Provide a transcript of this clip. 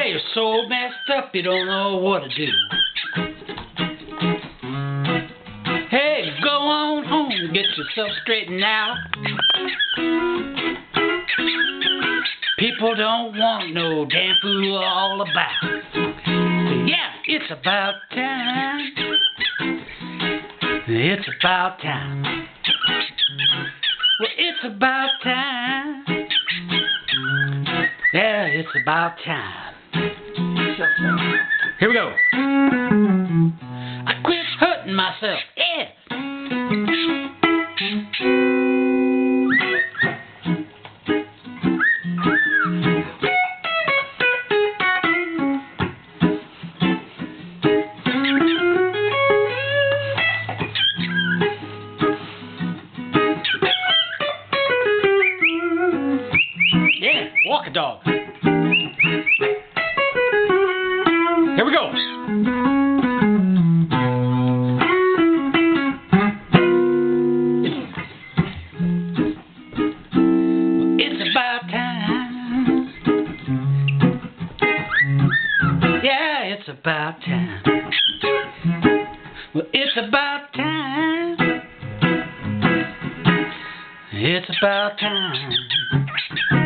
you're so messed up you don't know what to do. Hey, go on home and get yourself straightened out. People don't want no damn fool all about. Yeah, it's about time. It's about time. Well, it's about time. Yeah, it's about time. Here we go. I quit hurting myself. Yeah. Yeah, walk a dog. Here we go. It's about time. Yeah, it's about time. Well, it's about time. It's about time.